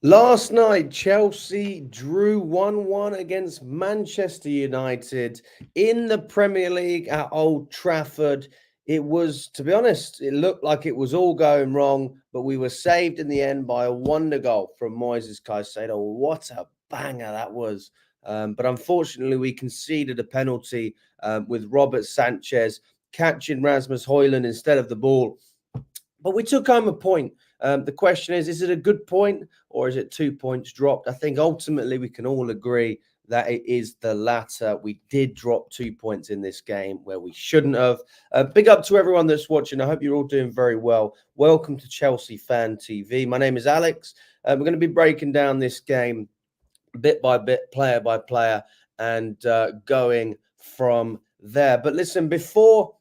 Last night, Chelsea drew 1-1 against Manchester United in the Premier League at Old Trafford. It was, to be honest, it looked like it was all going wrong, but we were saved in the end by a wonder goal from Moises Caicedo. What a banger that was. But unfortunately, we conceded a penalty with Robert Sanchez catching Rasmus Højlund instead of the ball. But we took home a point. The question is it a good point or is it 2 points dropped? I think ultimately we can all agree that it is the latter. We did drop 2 points in this game where we shouldn't have. Big up to everyone that's watching. I hope you're all doing very well. Welcome to Chelsea Fan TV. My name is Alex. We're going to be breaking down this game bit by bit, player by player, and going from there. But listen, before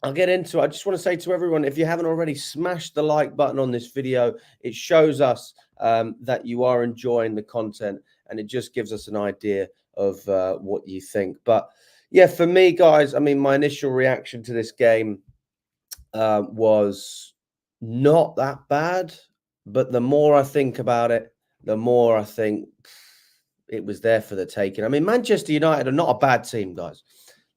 I'll get into it, I just want to say to everyone, if you haven't already, smash the like button on this video. It shows us that you are enjoying the content, and it just gives us an idea of what you think. But yeah, for me, guys, I mean, my initial reaction to this game was not that bad. But the more I think about it, the more I think it was there for the taking. I mean, Manchester United are not a bad team, guys.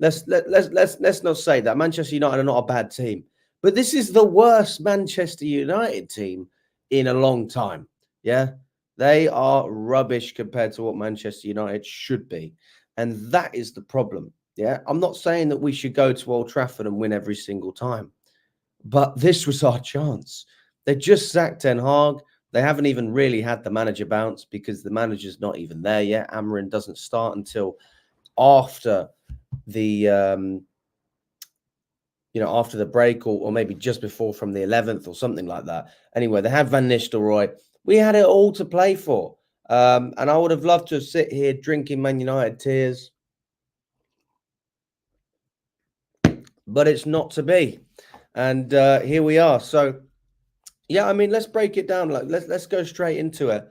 Let's not say that. Manchester United are not a bad team, but this is the worst Manchester United team in a long time. Yeah, they are rubbish compared to what Manchester United should be, and that is the problem. Yeah, I'm not saying that we should go to Old Trafford and win every single time, but this was our chance. They just sacked Ten Hag. They haven't even really had the manager bounce because the manager's not even there yet. Amarin doesn't start until after the after the break or maybe just before, from the 11th or something like that. Anyway, they had Van Nistelrooy. We had it all to play for, and I would have loved to sit here drinking Man United tears, but it's not to be, and here we are. So yeah, I mean, let's break it down. Like let's go straight into it.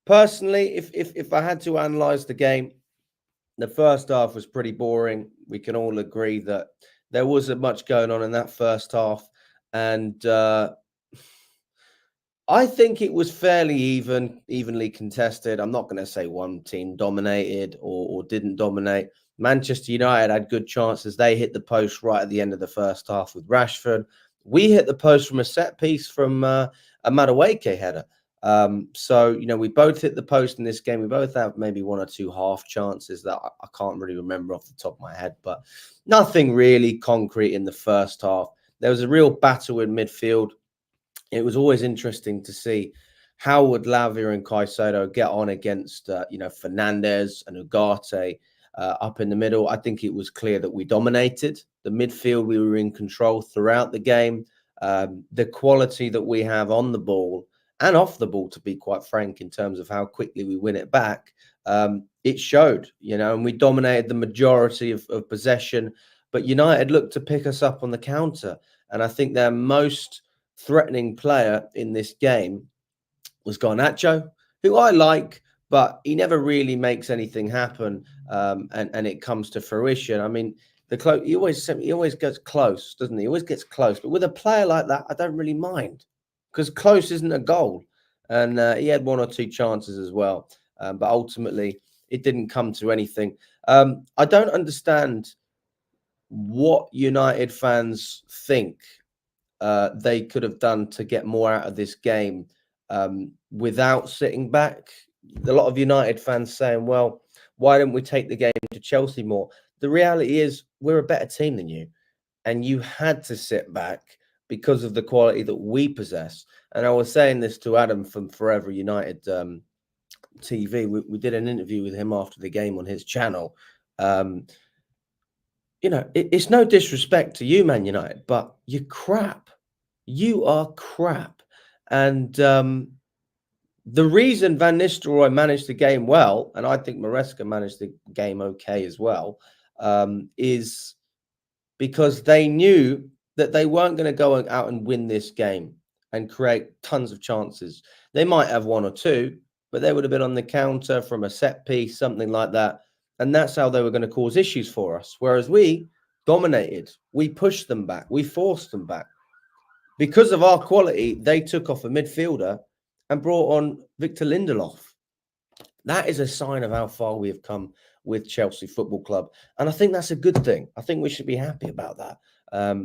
Personally, if I had to analyze the game, the first half was pretty boring. We can all agree that there wasn't much going on in that first half. And I think it was fairly evenly contested. I'm not going to say one team dominated or didn't dominate. Manchester United had good chances. They hit the post right at the end of the first half with Rashford. We hit the post from a set piece from a Madueke header. So, we both hit the post in this game. We both have maybe one or two half chances that I can't really remember off the top of my head, but nothing really concrete in the first half. There was a real battle in midfield. It was always interesting to see how would Lavia and Caicedo get on against, Fernandes and Ugarte up in the middle. I think it was clear that we dominated the midfield. We were in control throughout the game. The quality that we have on the ball and off the ball, to be quite frank, in terms of how quickly we win it back, it showed, and we dominated the majority of possession. But United looked to pick us up on the counter. And I think their most threatening player in this game was Garnacho, who I like, but he never really makes anything happen, and it comes to fruition. I mean, he always gets close, doesn't he? He always gets close. But with a player like that, I don't really mind, because close isn't a goal. And he had one or two chances as well. But ultimately, it didn't come to anything. I don't understand what United fans think they could have done to get more out of this game without sitting back. A lot of United fans saying, well, why don't we take the game to Chelsea more? The reality is we're a better team than you, and you had to sit back because of the quality that we possess. And I was saying this to Adam from Forever United TV. We did an interview with him after the game on his channel. It's no disrespect to you, Man United, but you're crap. You are crap. And the reason Van Nistelrooy managed the game well, and I think Maresca managed the game okay as well, is because they knew that they weren't going to go out and win this game and create tons of chances. They might have one or two, but they would have been on the counter from a set piece, something like that. And that's how they were going to cause issues for us. Whereas we dominated. We pushed them back. We forced them back. Because of our quality, they took off a midfielder and brought on Victor Lindelof. That is a sign of how far we have come with Chelsea Football Club. And I think that's a good thing. I think we should be happy about that.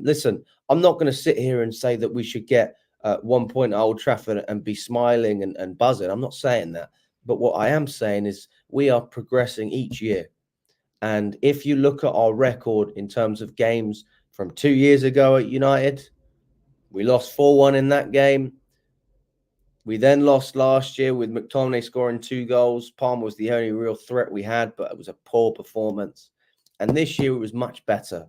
Listen, I'm not going to sit here and say that we should get 1 point at Old Trafford and be smiling and buzzing. I'm not saying that. But what I am saying is we are progressing each year. And if you look at our record in terms of games from 2 years ago at United, we lost 4-1 in that game. We then lost last year with McTominay scoring 2 goals. Palmer was the only real threat we had, but it was a poor performance. And this year it was much better.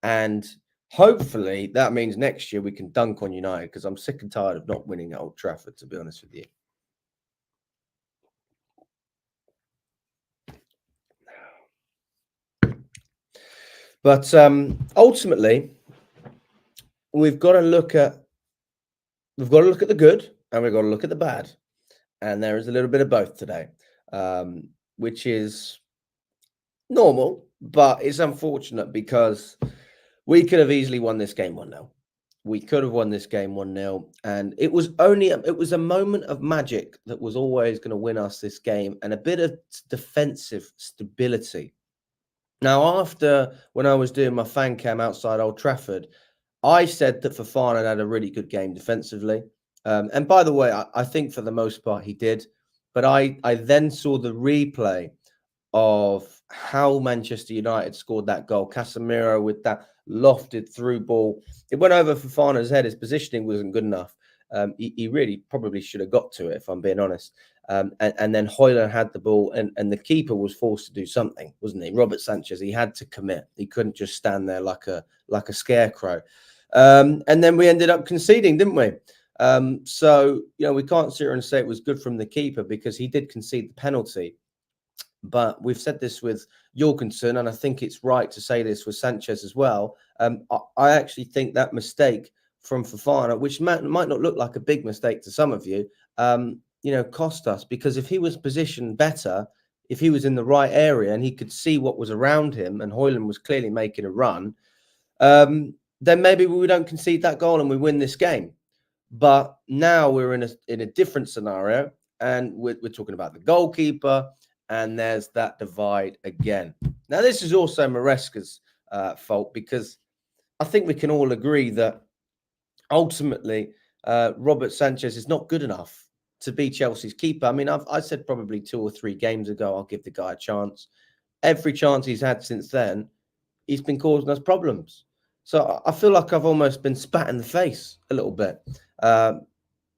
And hopefully that means next year we can dunk on United, because I'm sick and tired of not winning at Old Trafford, to be honest with you. But ultimately, we've got to look at the good and we've got to look at the bad. And there is a little bit of both today, which is normal, but it's unfortunate because we could have easily won this game 1-0. We could have won this game 1-0. And it was a moment of magic that was always going to win us this game, and a bit of defensive stability. Now, when I was doing my fan cam outside Old Trafford, I said that Fofana had a really good game defensively. And by the way, I think for the most part he did. But I then saw the replay of how Manchester United scored that goal. Casemiro with that lofted through ball. It went over Fofana's head. His positioning wasn't good enough. He really probably should have got to it, if I'm being honest. And then Højlund had the ball, and the keeper was forced to do something, wasn't he? Robert Sanchez, he had to commit. He couldn't just stand there like a scarecrow. And then we ended up conceding, didn't we? So, we can't sit here and say it was good from the keeper, because he did concede the penalty. But we've said this with Jorgensen, and I think it's right to say this with Sanchez as well. I actually think that mistake from Fofana, which might not look like a big mistake to some of you, cost us, because if he was positioned better, if he was in the right area and he could see what was around him, and Højlund was clearly making a run, then maybe we don't concede that goal and we win this game. But now we're in a different scenario, and we're talking about the goalkeeper, and there's that divide again. Now, this is also Maresca's fault, because I think we can all agree that ultimately Robert Sanchez is not good enough to be Chelsea's keeper. I mean, I said probably 2 or 3 games ago, I'll give the guy a chance. Every chance he's had since then, he's been causing us problems. So I feel like I've almost been spat in the face a little bit.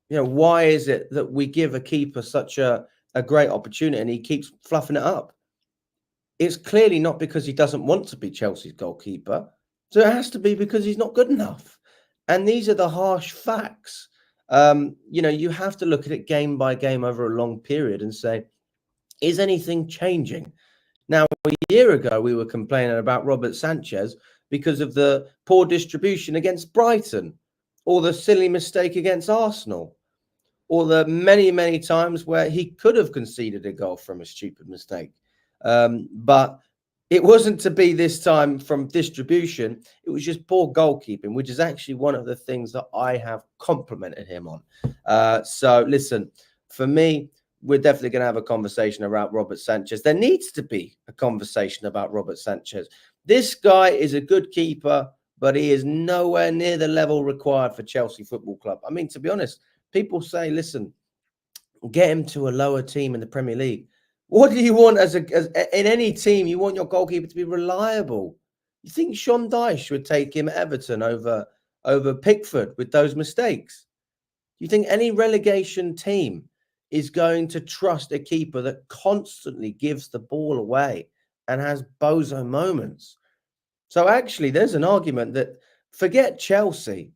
Why is it that we give a keeper such a great opportunity and he keeps fluffing it up? It's clearly not because he doesn't want to be Chelsea's goalkeeper. So it has to be because he's not good enough. And these are the harsh facts. You have to look at it game by game over a long period and say, is anything changing? Now, a year ago, we were complaining about Robert Sanchez because of the poor distribution against Brighton, or the silly mistake against Arsenal, or the many, many times where he could have conceded a goal from a stupid mistake. But it wasn't to be this time from distribution. It was just poor goalkeeping, which is actually one of the things that I have complimented him on. So listen, for me, we're definitely going to have a conversation about Robert Sanchez. There needs to be a conversation about Robert Sanchez. This guy is a good keeper, but he is nowhere near the level required for Chelsea Football Club. I mean, to be honest, people say, listen, get him to a lower team in the Premier League. What do you want as in any team? You want your goalkeeper to be reliable. You think Sean Dyche would take him at Everton over Pickford with those mistakes? You think any relegation team is going to trust a keeper that constantly gives the ball away and has bozo moments? So actually, there's an argument that, forget Chelsea.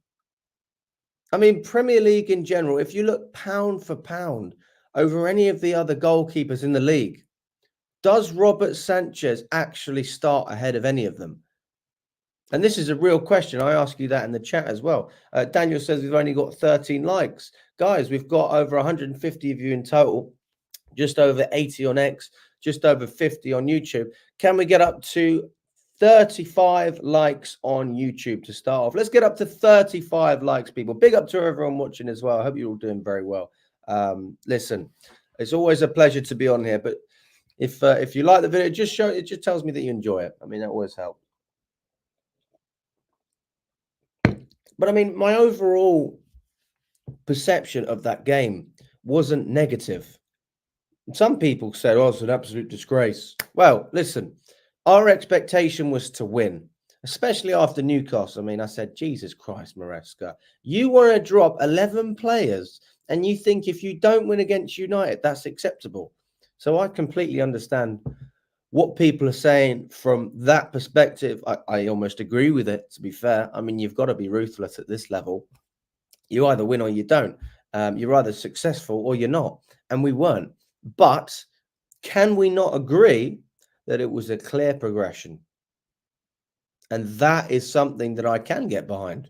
I mean, Premier League in general, if you look pound for pound over any of the other goalkeepers in the league, does Robert Sanchez actually start ahead of any of them? And this is a real question. I ask you that in the chat as well. Daniel says we've only got 13 likes. Guys, we've got over 150 of you in total, just over 80 on X, just over 50 on YouTube. Can we get up to 35 likes on YouTube to start off? Let's get up to 35 likes, people. Big up to everyone watching as well. I hope you're all doing very well. Listen, it's always a pleasure to be on here, but if you like the video, it just tells me that you enjoy it. I mean, that always helps. But I mean, my overall perception of that game wasn't negative. Some people said, "Oh, it's an absolute disgrace." Well, listen, our expectation was to win, especially after Newcastle. I mean, I said, "Jesus Christ, Maresca, you want to drop 11 players, and you think if you don't win against United, that's acceptable." So I completely understand what people are saying from that perspective. I almost agree with it, to be fair. I mean, you've got to be ruthless at this level. You either win or you don't. You're either successful or you're not. And we weren't. But can we not agree that it was a clear progression? And that is something that I can get behind.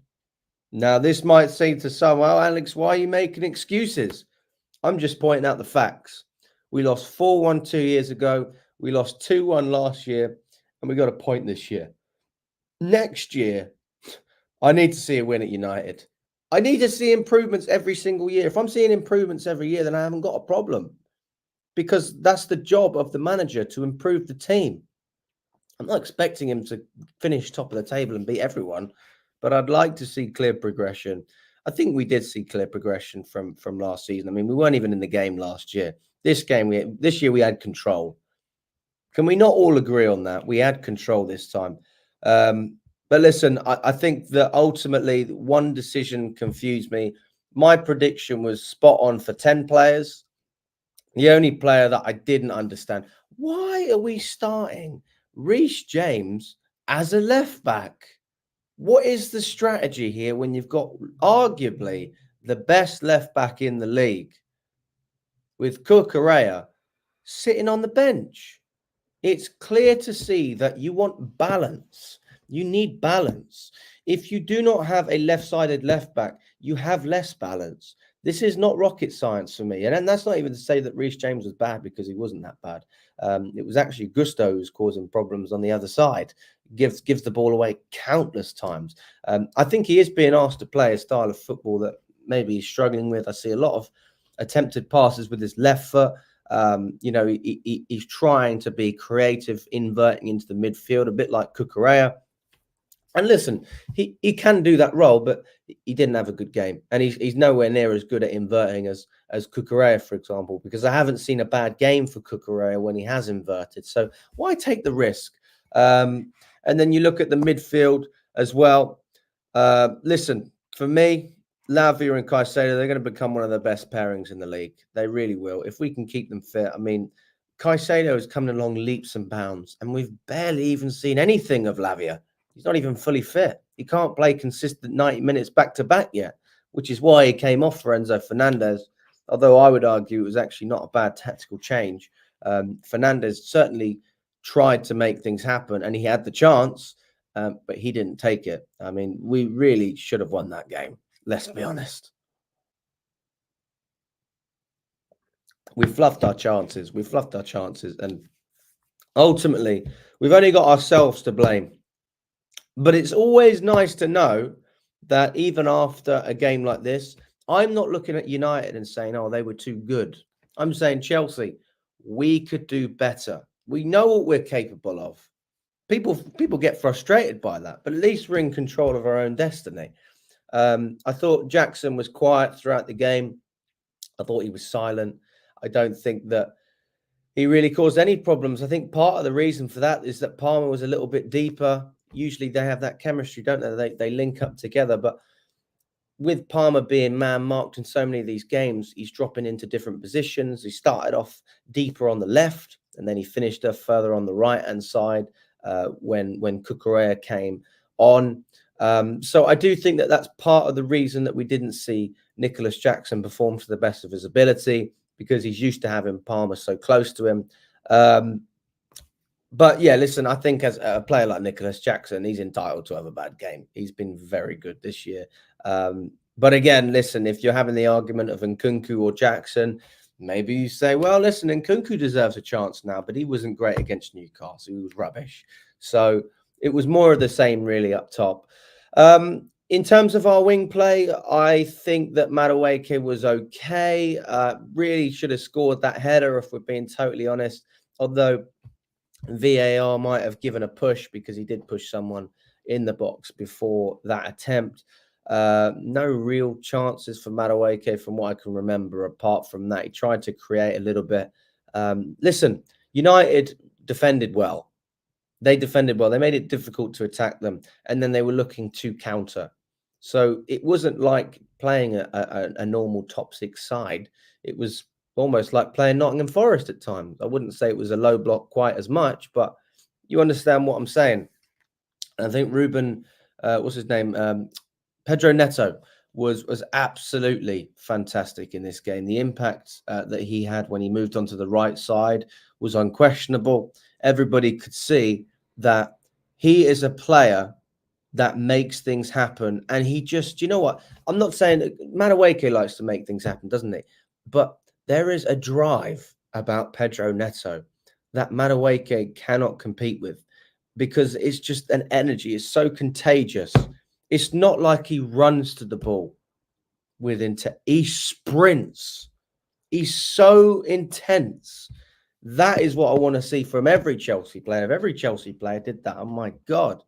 Now, this might say to some, "Well, Alex, why are you making excuses?" I'm just pointing out the facts. We lost 4-1 2 years ago. We lost 2-1 last year. And we got a point this year. Next year, I need to see a win at United. I need to see improvements every single year. If I'm seeing improvements every year, then I haven't got a problem, because that's the job of the manager, to improve the team. I'm not expecting him to finish top of the table and beat everyone, but I'd like to see clear progression. I think we did see clear progression from last season. I mean, we weren't even in the game last year. This year we had control. Can we not all agree on that? We had control this time. But listen, I think that ultimately one decision confused me. My prediction was spot on for 10 players. The only player that I didn't understand, why are we starting Reece James as a left back? What is the strategy here when you've got arguably the best left back in the league with Cucurella sitting on the bench? It's clear to see that you want balance. You need balance. If you do not have a left-sided left back, you have less balance. This is not rocket science for me. And that's not even to say that Reece James was bad, because he wasn't that bad. It was actually Gusto who's causing problems on the other side. Gives the ball away countless times. I think he is being asked to play a style of football that maybe he's struggling with. I see a lot of attempted passes with his left foot. He's trying to be creative, inverting into the midfield, a bit like Cucurella. And listen, he can do that role, but he didn't have a good game. And he's nowhere near as good at inverting as Cucurella, for example, because I haven't seen a bad game for Cucurella when he has inverted. So why take the risk? And then you look at the midfield as well. Listen, for me, Lavia and Caicedo, they're going to become one of the best pairings in the league. They really will. If we can keep them fit. I mean, Caicedo is coming along leaps and bounds, and we've barely even seen anything of Lavia. He's not even fully fit. He can't play consistent 90 minutes back-to-back yet, which is why he came off for Enzo Fernandez, although I would argue it was actually not a bad tactical change. Fernandez certainly tried to make things happen, and he had the chance, but he didn't take it. I mean, we really should have won that game. Let's be honest. We fluffed our chances. And ultimately, we've only got ourselves to blame. But it's always nice to know that even after a game like this, I'm not looking at United and saying, "Oh, they were too good." I'm saying, Chelsea, we could do better. We know what we're capable of. People get frustrated by that, but at least we're in control of our own destiny. I thought Jackson was quiet throughout the game. I thought he was silent. I don't think that he really caused any problems. I think part of the reason for that is that Palmer was a little bit deeper. Usually they have that chemistry, don't they? They link up together. But with Palmer being man-marked in so many of these games, he's dropping into different positions. He started off deeper on the left, and then he finished up further on the right-hand side when Cucurella came on. So I do think that that's part of the reason that we didn't see Nicholas Jackson perform to the best of his ability, because he's used to having Palmer so close to him. But yeah, listen, I think as a player like Nicholas Jackson, he's entitled to have a bad game. He's been very good this year. But again, listen, if you're having the argument of Nkunku or Jackson, maybe you say, well, listen, Nkunku deserves a chance now, but he wasn't great against Newcastle. He was rubbish. So it was more of the same really up top. In terms of our wing play, I think that Madueke was okay. Really should have scored that header, if we're being totally honest. Although VAR might have given a push, because he did push someone in the box before that attempt. No real chances for Madueke from what I can remember. Apart from that, he tried to create a little bit. Listen, United defended well. They defended well. They made it difficult to attack them, and then they were looking to counter. So it wasn't like playing a normal top six side. It was almost like playing Nottingham Forest at times. I wouldn't say it was a low block quite as much, but you understand what I'm saying. I think Ruben, what's his name? Pedro Neto was absolutely fantastic in this game. The impact that he had when he moved onto the right side was unquestionable. Everybody could see that he is a player that makes things happen. And he just, you know what? I'm not saying Madueke likes to make things happen, doesn't he? But there is a drive about Pedro Neto that Madueke cannot compete with, because it's just an energy. It's so contagious. It's not like he runs to the ball with intent. He sprints. He's so intense. That is what I want to see from every Chelsea player. If every Chelsea player did that, oh my God.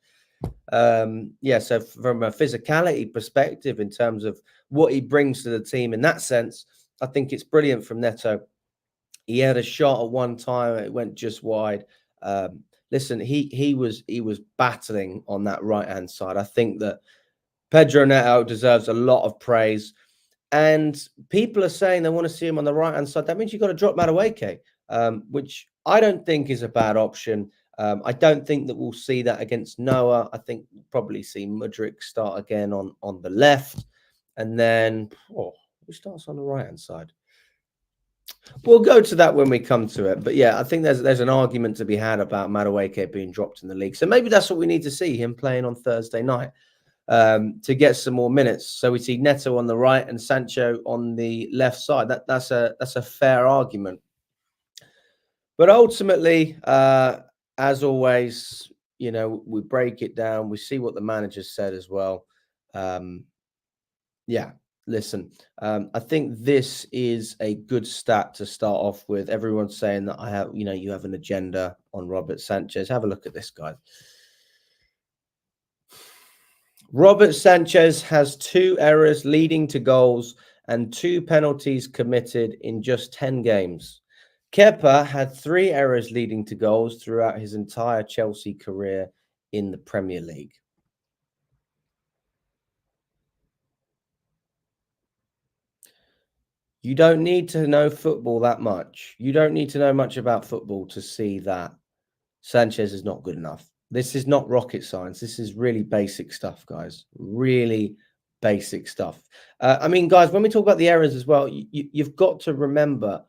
Yeah, so from a physicality perspective, in terms of what he brings to the team in that sense, I think it's brilliant from Neto. He had a shot at one time, it went just wide. Listen, he was battling on that right-hand side. I think that Pedro Neto deserves a lot of praise. And people are saying they want to see him on the right-hand side. That means you've got to drop Madueke, which I don't think is a bad option. I don't think that we'll see that against Noah. I think we'll probably see Mudryk start again on the left. And then, who starts on the right-hand side? We'll go to that when we come to it. But yeah, I think there's an argument to be had about Madueke being dropped in the league. So maybe that's what we need to see, him playing on Thursday night, to get some more minutes. So we see Neto on the right and Sancho on the left side. That's a fair argument. But ultimately, as always, you know, we break it down. We see what the manager said as well. Yeah, listen, I think this is a good stat to start off with. Everyone's saying that you have an agenda on Robert Sanchez. Have a look at this, guys. Robert Sanchez has 2 errors leading to goals and 2 penalties committed in just 10 games. Kepa had 3 errors leading to goals throughout his entire Chelsea career in the Premier League. You don't need to know football that much. You don't need to know much about football to see that Sanchez is not good enough. This is not rocket science. This is really basic stuff, guys. Really basic stuff. I mean, guys, when we talk about the errors as well, you've got to remember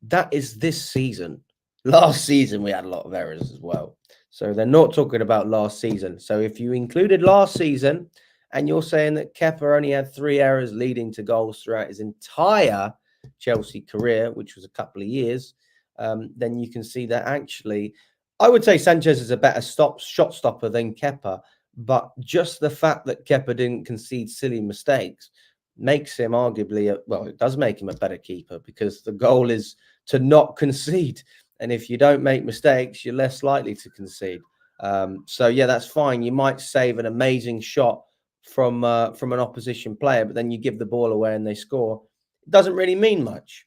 that is this season. Last season, we had a lot of errors as well. So they're not talking about last season. So if you included last season and you're saying that Kepa only had 3 errors leading to goals throughout his entire Chelsea career, which was a couple of years, then you can see that actually, I would say Sanchez is a better shot stopper than Kepa. But just the fact that Kepa didn't concede silly mistakes makes him arguably, it does make him a better keeper, because the goal is to not concede. And if you don't make mistakes, you're less likely to concede. So yeah, that's fine. You might save an amazing shot from an opposition player, but then you give the ball away and they score. It doesn't really mean much.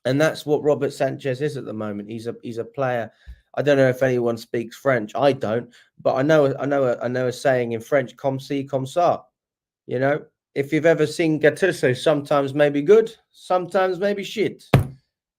And that's what Robert Sanchez is at the moment. He's a player. I don't know if anyone speaks French. I don't, but I know a saying in French: "Comme ci, comme ça." You know, if you've ever seen Gattuso, sometimes maybe good, sometimes maybe shit.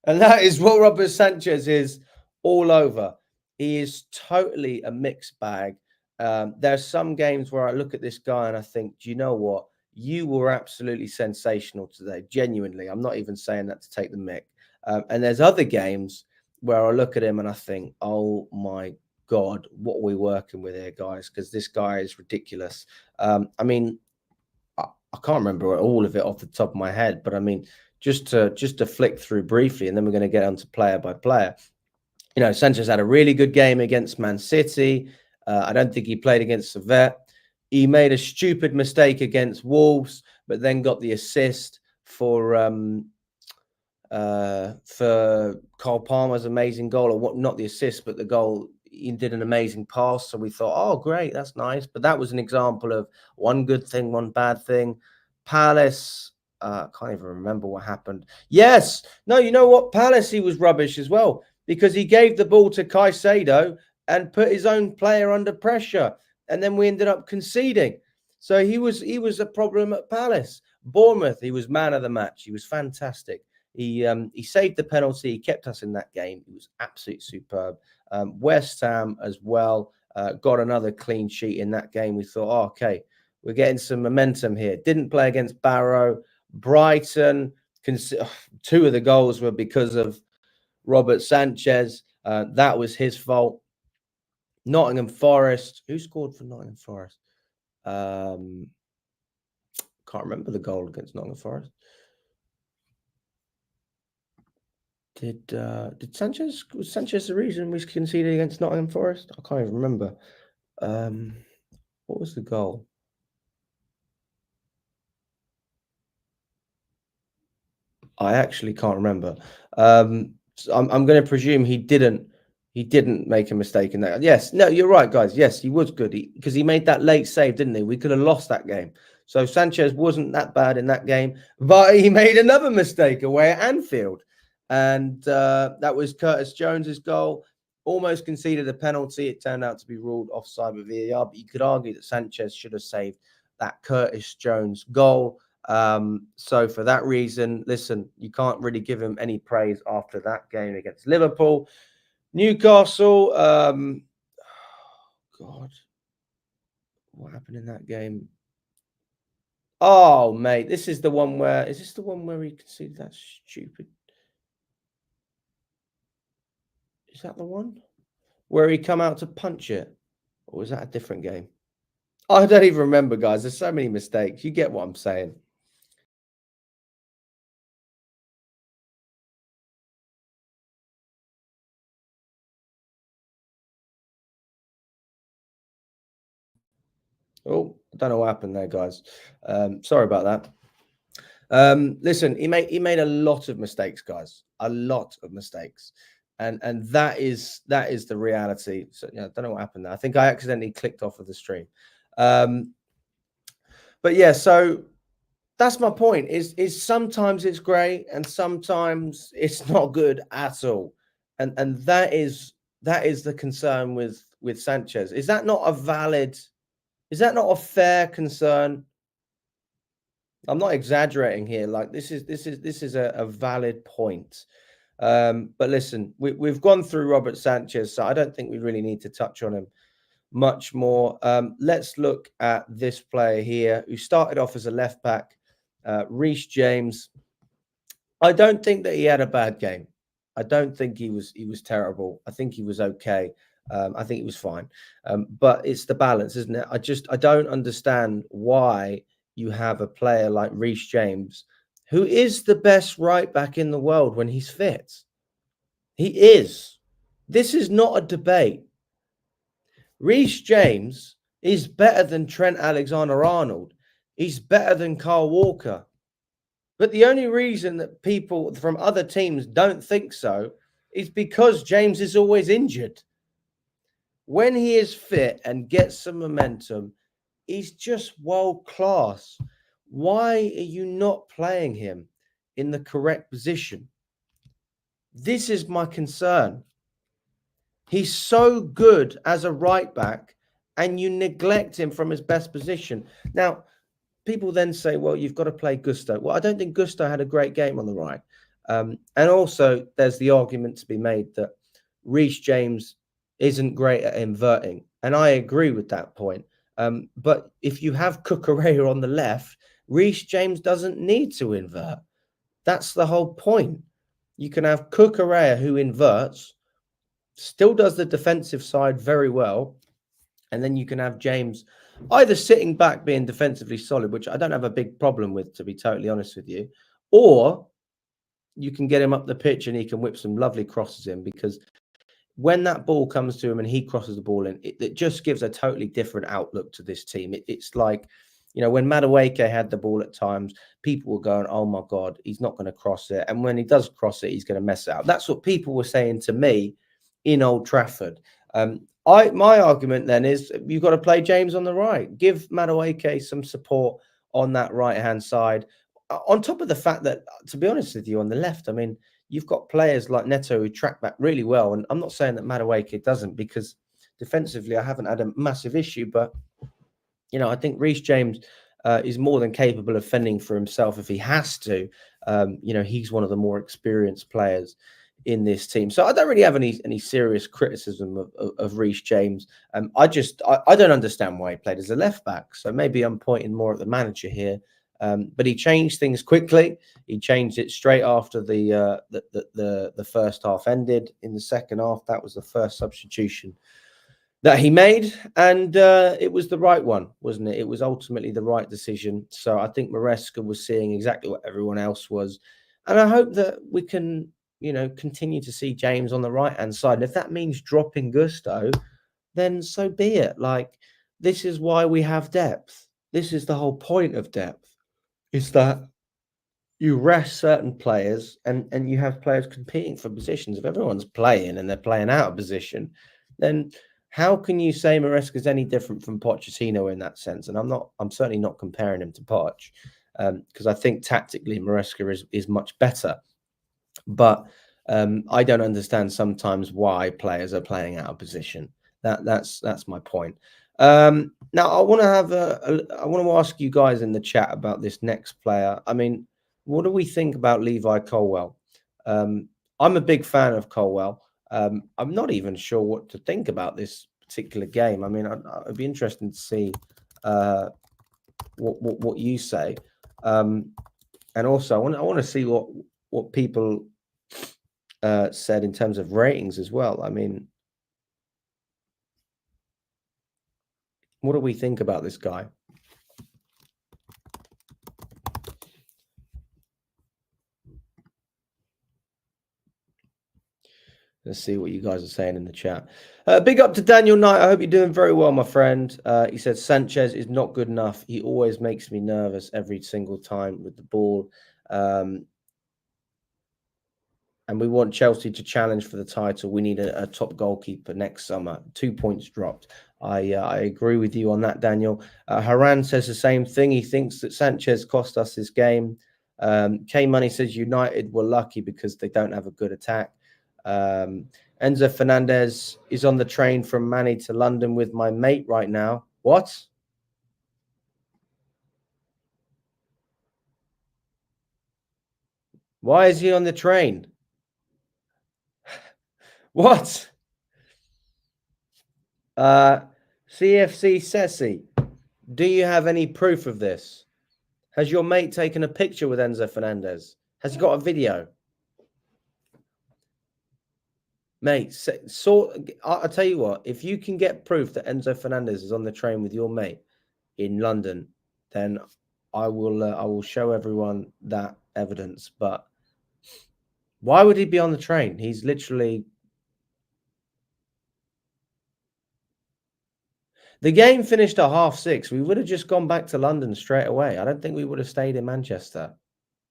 And that is what Robert Sanchez is all over. He is totally a mixed bag. There's some games where I look at this guy and I think, do you know what? You were absolutely sensational today. Genuinely. I'm not even saying that to take the mick. And there's other games where I look at him and I think, oh my God, what are we working with here, guys? Because this guy is ridiculous. I mean, I can't remember all of it off the top of my head, but I mean, just to flick through briefly, and then we're going to get onto player by player. You know, Sanchez had a really good game against Man City. I don't think he played against Servette, He made a stupid mistake against Wolves, but then got the assist for Cole Palmer's amazing goal, or what? Not the assist, but the goal. He did an amazing pass, so we thought, oh, great, that's nice. But that was an example of one good thing, one bad thing. Palace, I can't even remember what happened. Yes, no, you know what? Palace, he was rubbish as well because he gave the ball to Caicedo and put his own player under pressure, and then we ended up conceding. So he was a problem at Palace. Bournemouth, he was man of the match. He was fantastic. He saved the penalty. He kept us in that game. He was absolutely superb. West Ham as well got another clean sheet in that game. We thought, oh, okay, we're getting some momentum here. Didn't play against Barrow. Brighton, 2 of the goals were because of Robert Sanchez. That was his fault. Nottingham Forest. Who scored for Nottingham Forest? Can't remember the goal against Nottingham Forest. Did Sanchez, was Sanchez the reason we conceded against Nottingham Forest? I can't even remember. What was the goal? I actually can't remember. So I'm going to presume he didn't make a mistake in that. Yes, no, you're right, guys. Yes, he was good because he made that late save, didn't he? We could have lost that game. So Sanchez wasn't that bad in that game, but he made another mistake away at Anfield. And that was Curtis Jones's goal. Almost conceded a penalty. It turned out to be ruled offside with VAR, but you could argue that Sanchez should have saved that Curtis Jones goal. So for that reason, listen, you can't really give him any praise after that game against Liverpool. Newcastle, God, what happened in that game? Oh, mate, this is the one where, is this the one where he conceded that stupid? Is that the one where he come out to punch it? Or was that a different game? I don't even remember, guys. There's so many mistakes. You get what I'm saying. Oh, I don't know what happened there, guys. Sorry about that. Listen, he made a lot of mistakes, guys. A lot of mistakes. And that is the reality. So yeah, I don't know what happened there. I think I accidentally clicked off of the stream. But yeah, so that's my point. Is sometimes it's great and sometimes it's not good at all. And that is the concern with Sanchez. Is that not a fair concern? I'm not exaggerating here. Like this is a valid point. But listen, we've gone through Robert Sanchez, so I don't think we really need to touch on him much more. Let's look at this player here who started off as a left back, Reece James. I don't think that he had a bad game. I don't think he was terrible. I think he was okay. I think he was fine. But it's the balance, isn't it? I don't understand why you have a player like Reece James, who is the best right back in the world when he's fit. He is. This is not a debate. Reece James is better than Trent Alexander-Arnold. He's better than Kyle Walker. But the only reason that people from other teams don't think so is because James is always injured. When he is fit and gets some momentum, he's just world class. Why are you not playing him in the correct position? This is my concern. He's so good as a right back and you neglect him from his best position. Now, people then say, well, you've got to play Gusto. Well, I don't think Gusto had a great game on the right. And also, there's the argument to be made that Reece James isn't great at inverting. And I agree with that point. But if you have Cucurella on the left, Reece James doesn't need to invert. That's the whole point. You can have Cucurella who inverts, still does the defensive side very well, and then you can have James either sitting back being defensively solid, which I don't have a big problem with, to be totally honest with you, or you can get him up the pitch and he can whip some lovely crosses in, because when that ball comes to him and he crosses the ball in, it just gives a totally different outlook to this team. It's like, when Madueke had the ball at times, people were going, oh my God, he's not going to cross it. And when he does cross it, he's going to mess it up. That's what people were saying to me in Old Trafford. My argument then is you've got to play James on the right. Give Madueke some support on that right-hand side. On top of the fact that, to be honest with you, on the left, I mean, you've got players like Neto who track back really well. And I'm not saying that Madueke doesn't, because defensively I haven't had a massive issue. But, I think Reece James is more than capable of fending for himself if he has to. He's one of the more experienced players in this team. So I don't really have any serious criticism of Reece James. I don't understand why he played as a left back. So maybe I'm pointing more at the manager here. But he changed things quickly. He changed it straight after the first half ended. In the second half, that was the first substitution that he made, and it was the right one, wasn't it? It was ultimately the right decision. So I think Maresca was seeing exactly what everyone else was, and I hope that we can, continue to see James on the right-hand side. And if that means dropping Gusto, then so be it. Like, this is why we have depth. This is the whole point of depth, is that you rest certain players and you have players competing for positions. If everyone's playing and they're playing out of position, then how can you say Maresca is any different from Pochettino in that sense? And I'm certainly not comparing him to Poch, because I think tactically Maresca is much better. But I don't understand sometimes why players are playing out of position. That's my point. Now I want to ask you guys in the chat about this next player. I mean, what do we think about Levi Colwill? I'm a big fan of Colwill. I'm not even sure what to think about this particular game. I mean, I'd be interested to see what you say, and also I want to see what people said in terms of ratings as well. I mean, what do we think about this guy? Let's see what you guys are saying in the chat. Big up to Daniel Knight. I hope you're doing very well, my friend. He said Sanchez is not good enough. He always makes me nervous every single time with the ball. And we want Chelsea to challenge for the title. We need a top goalkeeper next summer. 2 points dropped. I agree with you on that, Daniel. Haran says the same thing. He thinks that Sanchez cost us this game. K Money says United were lucky because they don't have a good attack. Enzo Fernandez is on the train from Manny to London with my mate right now. What? Why is he on the train? What? CFC Ceci, do you have any proof of this? Has your mate taken a picture with Enzo Fernandez? Has he got a video? Mate, I'll tell you what, if you can get proof that Enzo Fernandez is on the train with your mate in London, then I will show everyone that evidence. But why would he be on the train? He's literally... The game finished at 6:30. We would have just gone back to London straight away. I don't think we would have stayed in Manchester.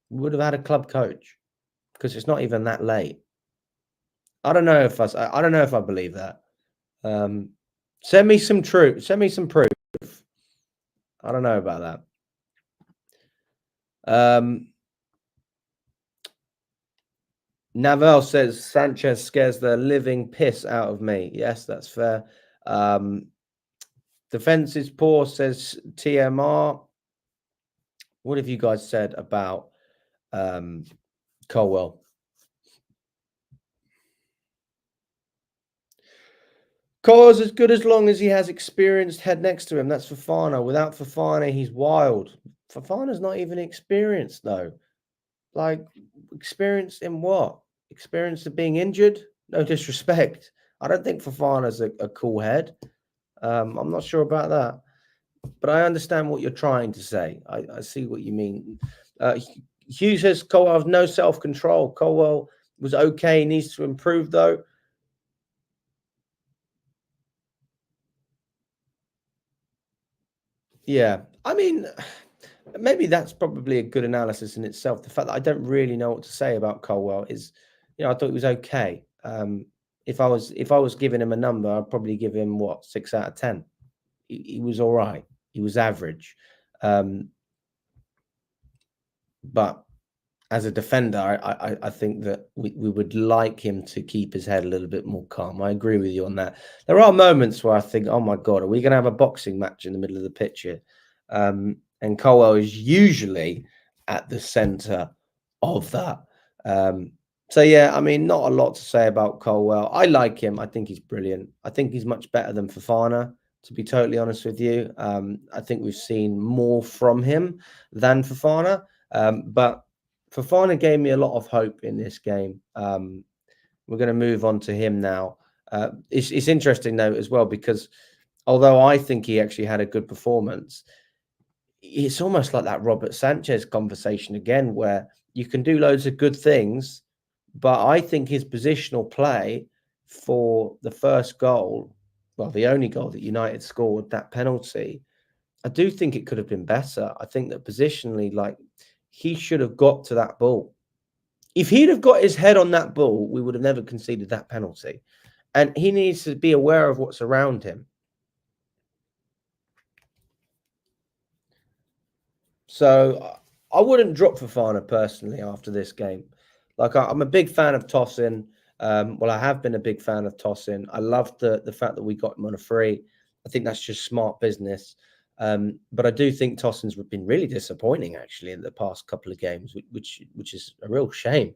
We would have had a club coach, because it's not even that late. I don't know if I believe that. Send me some truth. Send me some proof. I don't know about that. Navel says Sanchez scares the living piss out of me. Yes, that's fair. Defense is poor, says TMR. What have you guys said about Colwill? Colwill's as good as long as he has experienced head next to him. That's Fofana. Without Fofana, he's wild. Fofana's not even experienced, though. Like, experienced in what? Experienced of being injured? No disrespect. I don't think Fofana's a cool head. I'm not sure about that. But I understand what you're trying to say. I see what you mean. Hugh says Colwill has no self-control. Colwill was okay. He needs to improve, though. Yeah. I mean, maybe that's probably a good analysis in itself. The fact that I don't really know what to say about Colwell is, I thought he was okay. If I was giving him a number, I'd probably give him what, 6 out of 10. He was all right. He was average. But as a defender, I think that we would like him to keep his head a little bit more calm. I agree with you on that. There are moments where I think, oh my God, are we going to have a boxing match in the middle of the pitch here? And Colwell is usually at the centre of that. So, yeah, I mean, not a lot to say about Colwell. I like him. I think he's brilliant. I think he's much better than Fofana, to be totally honest with you. I think we've seen more from him than Fofana. But Fofana gave me a lot of hope in this game. We're going to move on to him now. It's interesting, though, as well, because although I think he actually had a good performance, it's almost like that Robert Sanchez conversation again, where you can do loads of good things, but I think his positional play for the first goal, well, the only goal that United scored, that penalty, I do think it could have been better. I think that positionally, like, he should have got to that ball. If he'd have got his head on that ball, we would have never conceded that penalty. And he needs to be aware of what's around him. So I wouldn't drop Fofana personally after this game. Like, I'm a big fan of Tosin. Well, I have been a big fan of Tosin. I loved the fact that we got him on a free. I think that's just smart business. But I do think Tosin's been really disappointing actually in the past couple of games, which is a real shame.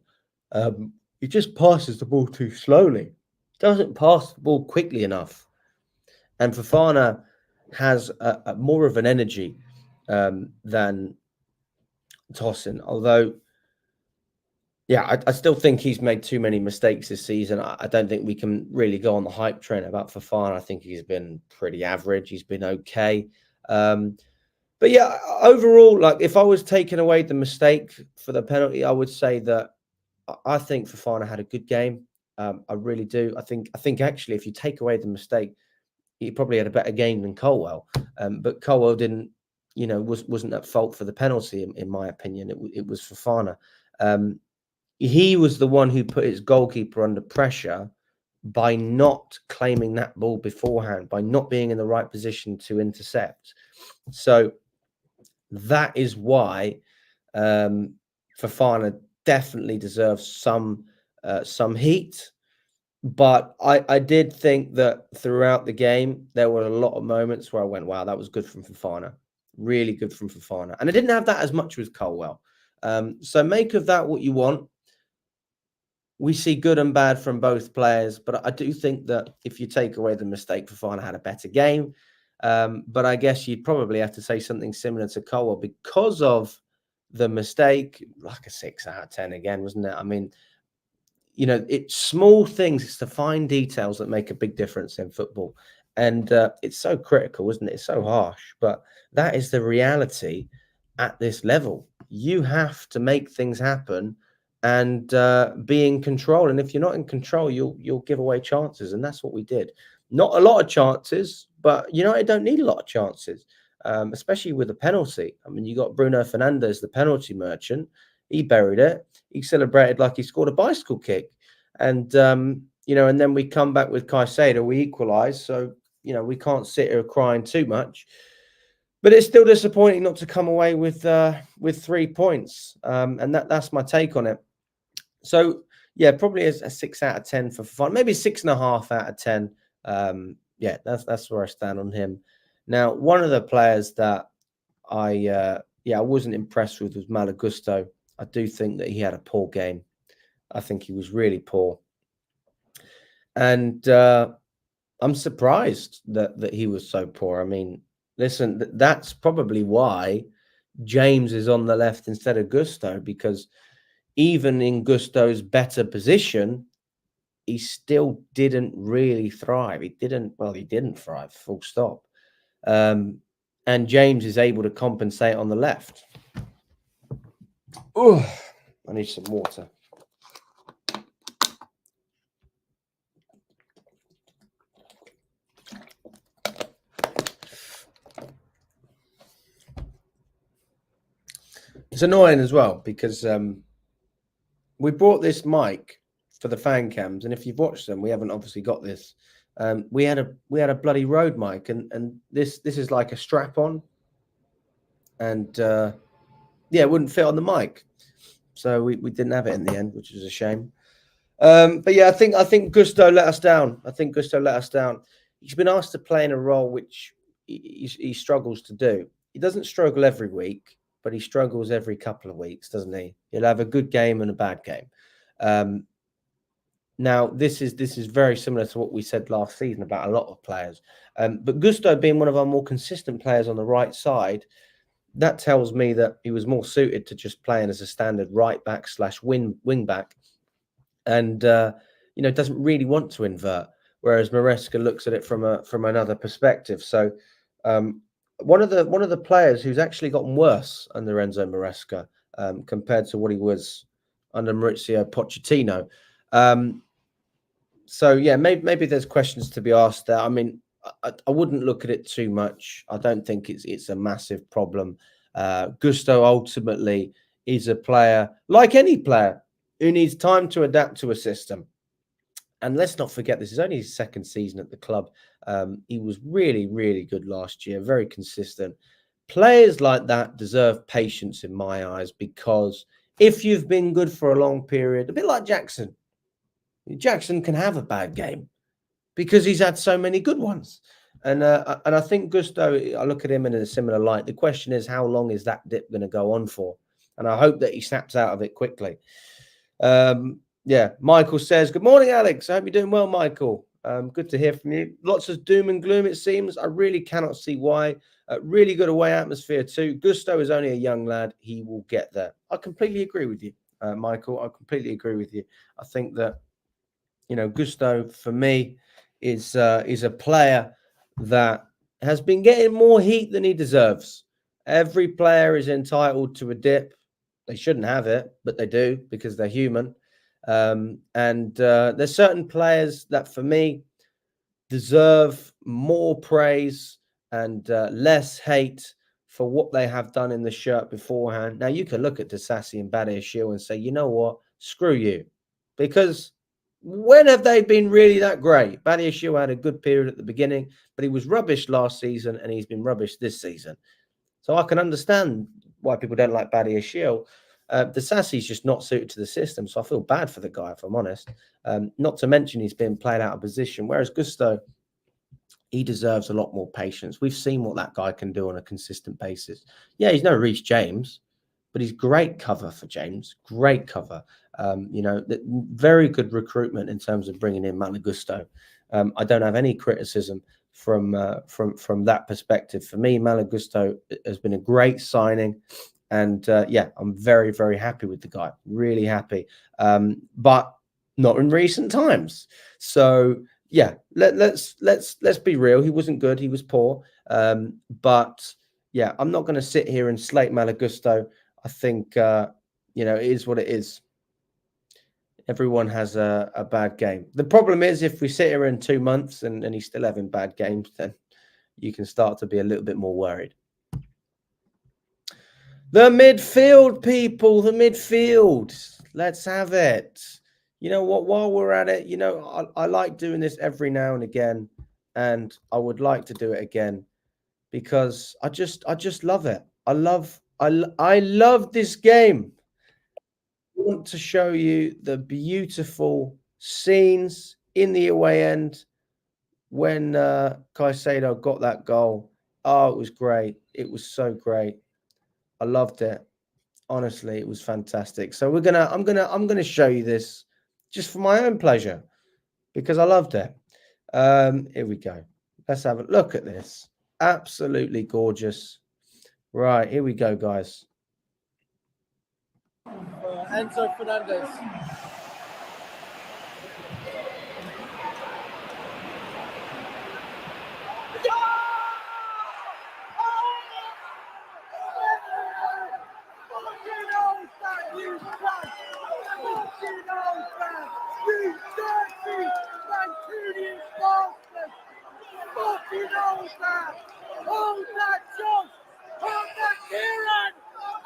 He just passes the ball too slowly. Doesn't pass the ball quickly enough. And Fofana has a more of an energy than Tosin. Although, yeah, I still think he's made too many mistakes this season. I don't think we can really go on the hype train about Fofana. I think he's been pretty average. He's been okay. But yeah, overall, like, if I was taking away the mistake for the penalty, I would say that I think Fofana had a good game. I really do. I think actually, if you take away the mistake, he probably had a better game than Colwell. But Colwell didn't, wasn't at fault for the penalty, in my opinion. It was Fofana. He was the one who put his goalkeeper under pressure by not claiming that ball beforehand, by not being in the right position to intercept. So that is why Fofana definitely deserves some heat. But I did think that throughout the game, there were a lot of moments where I went, wow, that was good from Fofana. Really good from Fofana. And I didn't have that as much with Colwell. So make of that what you want. We see good and bad from both players, but I do think that if you take away the mistake, Fofana had a better game. But I guess you'd probably have to say something similar to Colwell because of the mistake, like a 6 out of 10 again, wasn't it? I mean, it's small things, it's the fine details that make a big difference in football. And it's so critical, isn't it? It's so harsh, but that is the reality at this level. You have to make things happen and be in control. And if you're not in control, you'll give away chances. And that's what we did. Not a lot of chances, but United don't need a lot of chances, especially with a penalty. I mean, you got Bruno Fernandes, the penalty merchant. He buried it. He celebrated like he scored a bicycle kick. And, and then we come back with Caicedo, we equalise. So, we can't sit here crying too much. But it's still disappointing not to come away with 3 points. And that's my take on it. So, yeah, probably a 6 out of 10 for fun. Maybe 6.5 out of 10. Yeah, that's where I stand on him. Now, one of the players that I wasn't impressed with was Malo Gusto. I do think that he had a poor game. I think he was really poor. And I'm surprised that he was so poor. I mean, listen, that's probably why James is on the left instead of Gusto, because even in Gusto's better position, he still didn't really thrive. He didn't thrive, full stop. And James is able to compensate on the left. Oh, I need some water. It's annoying as well because we brought this mic for the fan cams, and if you've watched them, we haven't obviously got this. We had a bloody Rode mic, and this is like a strap on, and it wouldn't fit on the mic, so we didn't have it in the end, which is a shame. But yeah, I think Gusto let us down. He's been asked to play in a role which he struggles to do. He doesn't struggle every week, but he struggles every couple of weeks, doesn't he? He'll have a good game and a bad game. Now, this is very similar to what we said last season about a lot of players. But Gusto being one of our more consistent players on the right side, that tells me that he was more suited to just playing as a standard right back / wing back, and doesn't really want to invert. Whereas Maresca looks at it from another perspective. So one of the players who's actually gotten worse under Enzo Maresca compared to what he was under Maurizio Pochettino. So yeah, maybe there's questions to be asked there. I mean, I wouldn't look at it too much. I don't think it's a massive problem. Gusto ultimately is a player, like any player, who needs time to adapt to a system. And let's not forget, this is only his second season at the club. He was really, really good last year, very consistent. Players like that deserve patience in my eyes, because if you've been good for a long period, a bit like Jackson can have a bad game because he's had so many good ones. And I think Gusto, I look at him in a similar light. The question is, how long is that dip going to go on for? And I hope that he snaps out of it quickly. Yeah, Michael says, good morning, Alex. I hope you're doing well, Michael. Good to hear from you. Lots of doom and gloom, it seems. I really cannot see why. Really good away atmosphere too. Gusto is only a young lad. He will get there. I completely agree with you, Michael. I completely agree with you. I think that, Gusto, for me, is a player that has been getting more heat than he deserves. Every player is entitled to a dip. They shouldn't have it, but they do because they're human. And there's certain players that, for me, deserve more praise and less hate for what they have done in the shirt beforehand. Now, you can look at Disasi and Badiashile and say, you know what, screw you, because when have they been really that great? Badiashile had a good period at the beginning, but he was rubbish last season, and he's been rubbish this season. So I can understand why people don't like Badiashile. Disasi's just not suited to the system, so I feel bad for the guy, if I'm honest. Not to mention he's been played out of position, whereas Gusto, he deserves a lot more patience. We've seen what that guy can do on a consistent basis. Yeah, he's no Reece James, but he's great cover for James. Great cover. Very good recruitment in terms of bringing in Malo Gusto. I don't have any criticism from that perspective. For me, Malo Gusto has been a great signing. And I'm very, very happy with the guy. Really happy. But not in recent times. So yeah, let's be real. He wasn't good. He was poor. But yeah, I'm not going to sit here and slate Malo Gusto. I think it is what it is. Everyone has a bad game. The problem is, if we sit here in 2 months and he's still having bad games, then you can start to be a little bit more worried. The midfield, people, the midfield. Let's have it. You know what? While we're at it, I like doing this every now and again, and I would like to do it again because I just love it. I love this game. I want to show you the beautiful scenes in the away end when Caicedo got that goal. Oh, it was great. It was so great. I loved it. Honestly, it was fantastic. So I'm gonna show you this just for my own pleasure because I loved it. Here we go. Let's have a look at this. Absolutely gorgeous. Right, here we go, guys. Enzo Fernandez. Hold that, Josh! Hold that, Kieran!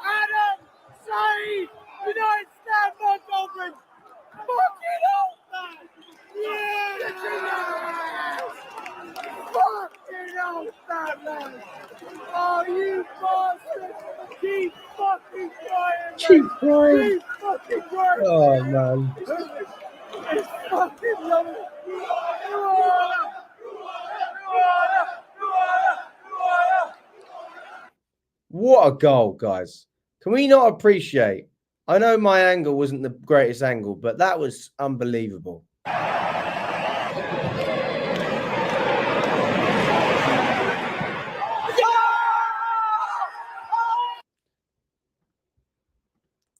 Adam! Say, United stand by Goldman. Fucking hell, man. Yeah. Fucking hell, man. Oh, you bastard. Keep fucking crying, Keep mate. crying. Keep fucking crying. Oh, man. It's fucking lovely. What a goal, guys. Can we not appreciate? I know my angle wasn't the greatest angle, but that was unbelievable.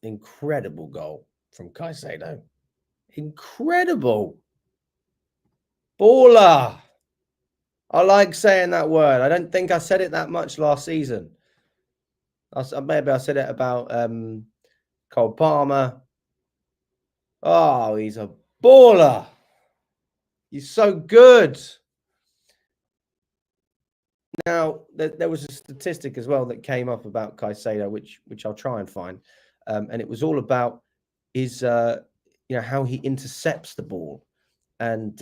Incredible goal from Caicedo. Incredible. Baller. I like saying that word. I don't think I said it that much last season. Maybe I said it about Cole Palmer. Oh, he's a baller. He's so good. Now, there was a statistic as well that came up about Caicedo, which I'll try and find, and it was all about his, how he intercepts the ball. And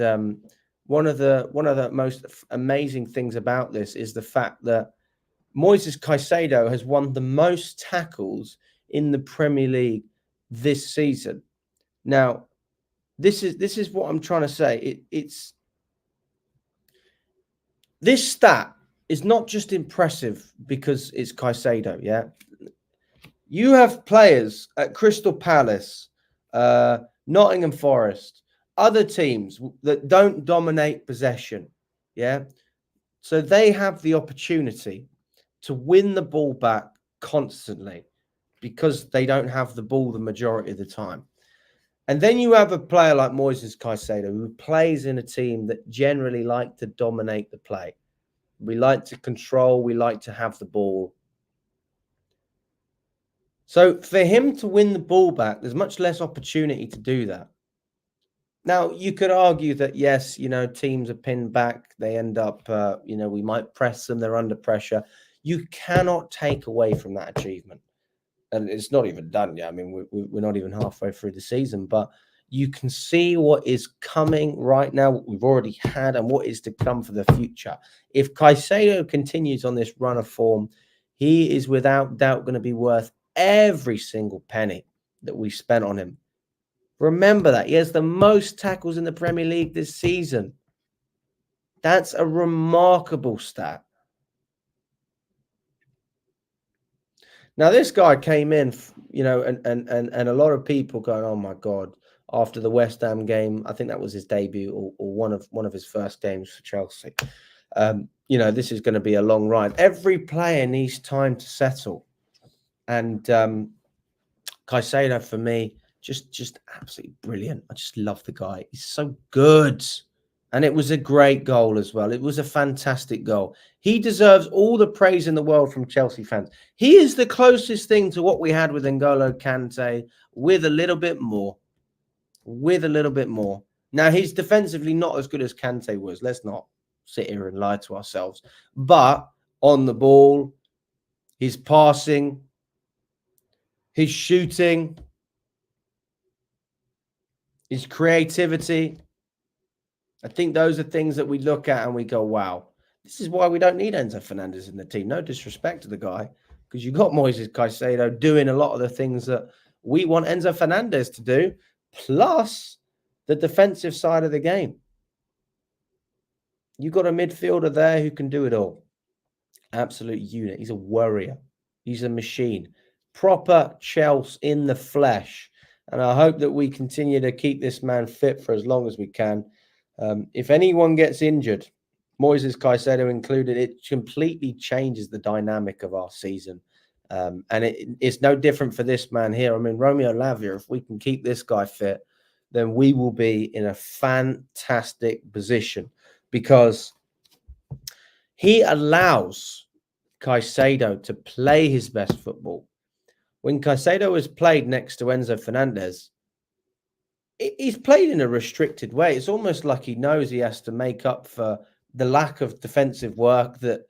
one of the most amazing things about this is the fact that Moises Caicedo has won the most tackles in the Premier League this season. Now, this is what I'm trying to say. It's this stat is not just impressive because it's Caicedo. Yeah, you have players at Crystal Palace, Nottingham Forest, other teams that don't dominate possession. Yeah, so they have the opportunity to win the ball back constantly because they don't have the ball the majority of the time. And then you have a player like Moises Caicedo who plays in a team that generally like to dominate the play. We like to control. We like to have the ball. So for him to win the ball back, there's much less opportunity to do that. Now, you could argue that, yes, teams are pinned back. They end up, we might press them. They're under pressure. You cannot take away from that achievement. And it's not even done yet. I mean, we're not even halfway through the season, but you can see what is coming right now, what we've already had, and what is to come for the future. If Caicedo continues on this run of form, he is without doubt going to be worth every single penny that we spent on him. Remember that. He has the most tackles in the Premier League this season. That's a remarkable stat. Now, this guy came in, and a lot of people going, oh, my God, after the West Ham game. I think that was his debut or one of his first games for Chelsea. This is going to be a long ride. Every player needs time to settle. And Caicedo, for me, just absolutely brilliant. I just love the guy. He's so good. And it was a great goal as well. It was a fantastic goal. He deserves all the praise in the world from Chelsea fans. He is the closest thing to what we had with N'Golo Kante, with a little bit more. Now, he's defensively not as good as Kante was. Let's not sit here and lie to ourselves. But on the ball, his passing, his shooting, his creativity, I think those are things that we look at and we go, wow, this is why we don't need Enzo Fernandez in the team. No disrespect to the guy, because you got Moises Caicedo doing a lot of the things that we want Enzo Fernandez to do, plus the defensive side of the game. You got a midfielder there who can do it all. Absolute unit. He's a warrior. He's a machine. Proper Chelsea in the flesh. And I hope that we continue to keep this man fit for as long as we can. If anyone gets injured, Moises Caicedo included, it completely changes the dynamic of our season. And it's no different for this man here. I mean, Romeo Lavia, if we can keep this guy fit, then we will be in a fantastic position, because he allows Caicedo to play his best football. When Caicedo has played next to Enzo Fernandez, he's played in a restricted way. It's almost like he knows he has to make up for the lack of defensive work that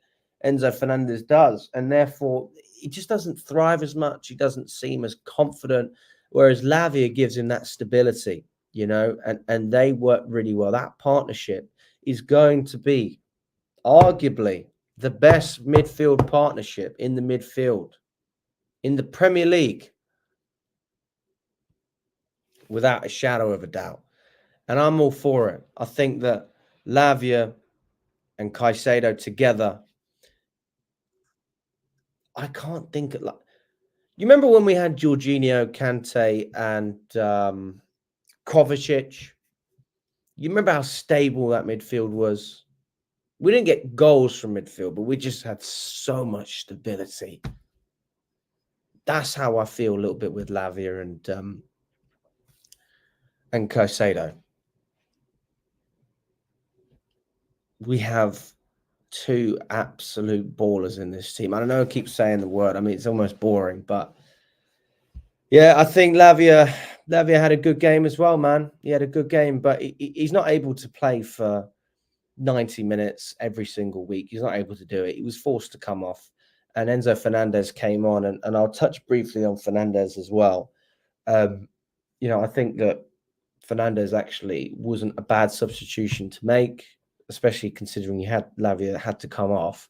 Enzo Fernandez does. And therefore, he just doesn't thrive as much. He doesn't seem as confident, whereas Lavia gives him that stability, and they work really well. That partnership is going to be arguably the best midfield partnership in the midfield in the Premier League, without a shadow of a doubt. And I'm all for it. I think that Lavia and Caicedo together, I can't think of, like, you remember when we had Jorginho, Kante, and Kovacic? You remember how stable that midfield was? We didn't get goals from midfield, but we just had so much stability. That's how I feel a little bit with Lavia and Caicedo. We have two absolute ballers in this team. I don't know, I keep saying the word. I mean, it's almost boring, but yeah, I think Lavia had a good game as well, man. He had a good game, but he's not able to play for 90 minutes every single week. He's not able to do it. He was forced to come off, and Enzo Fernandez came on, and I'll touch briefly on Fernandez as well. I think that Fernandez actually wasn't a bad substitution to make, especially considering you had Lavia that had to come off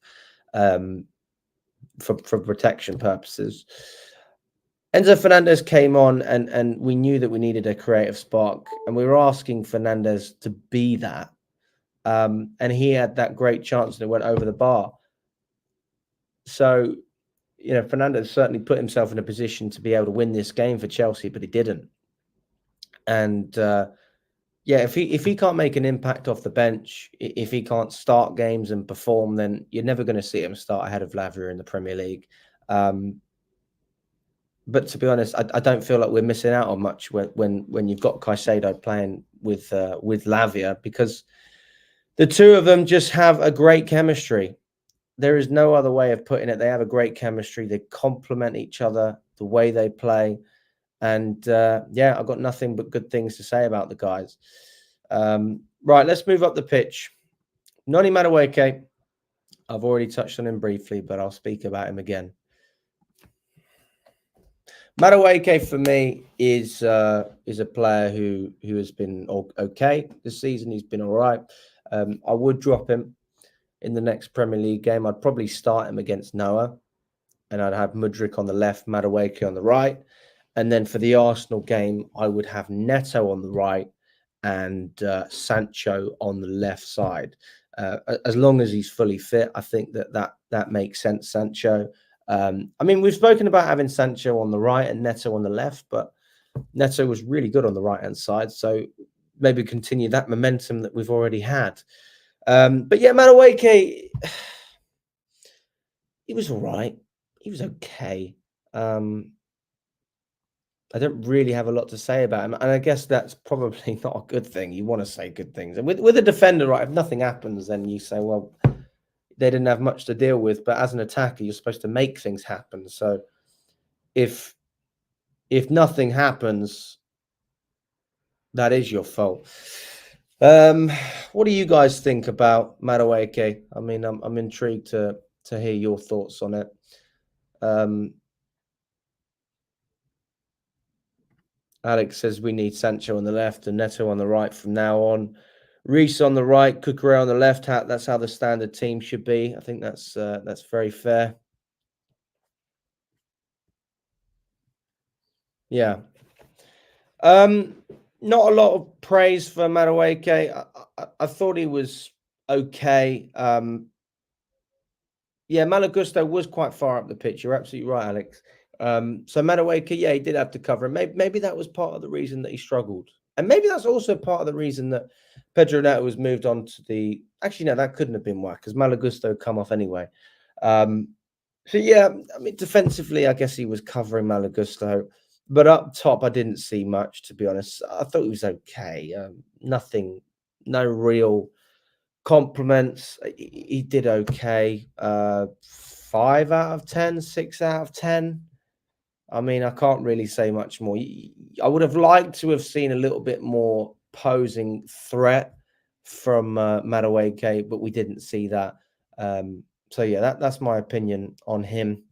for protection purposes. Enzo Fernandez came on, and we knew that we needed a creative spark, and we were asking Fernandez to be that. And he had that great chance and it went over the bar. So, Fernandez certainly put himself in a position to be able to win this game for Chelsea, but he didn't. And if he can't make an impact off the bench, if he can't start games and perform, then you're never going to see him start ahead of Lavia in the Premier League. But to be honest, I don't feel like we're missing out on much when you've got Caicedo playing with Lavia, because the two of them just have a great chemistry. There is no other way of putting it. They have a great chemistry. They complement each other, the way they play. And I've got nothing but good things to say about the guys. Right, let's move up the pitch. Noni Madueke, I've already touched on him briefly, but I'll speak about him again. Madueke for me is a player who has been okay this season. He's been all right. I would drop him in the next Premier League game. I'd probably start him against Noah, and I'd have Mudryk on the left, Madueke on the right. And then for the Arsenal game, I would have Neto on the right and Sancho on the left side. As long as he's fully fit, I think that makes sense, Sancho. We've spoken about having Sancho on the right and Neto on the left, but Neto was really good on the right-hand side. So maybe continue that momentum that we've already had. But yeah, Madueke, he was all right. He was okay. I don't really have a lot to say about him. And I guess that's probably not a good thing. You want to say good things. And with a defender, right, if nothing happens, then you say, well, they didn't have much to deal with. But as an attacker, you're supposed to make things happen. So if nothing happens, that is your fault. What do you guys think about Madueke? I mean, I'm intrigued to hear your thoughts on it. Alex says we need Sancho on the left and Neto on the right from now on. Reece on the right, Cucurella on the left. That's how the standard team should be. I think that's very fair. Yeah. Not a lot of praise for Madueke. I thought he was okay. Malo Gusto was quite far up the pitch. You're absolutely right, Alex. So Madueke, he did have to cover him. Maybe that was part of the reason that he struggled. And maybe that's also part of the reason that Pedro Neto was moved on to the... Actually, no, that couldn't have been why, because Malo Gusto come off anyway. Defensively, I guess he was covering Malo Gusto. But up top, I didn't see much, to be honest. I thought he was okay. No real compliments. He did okay. 5 out of 10, 6 out of 10. I mean, I can't really say much more. I would have liked to have seen a little bit more posing threat from Madueke, but we didn't see that. That's my opinion on him.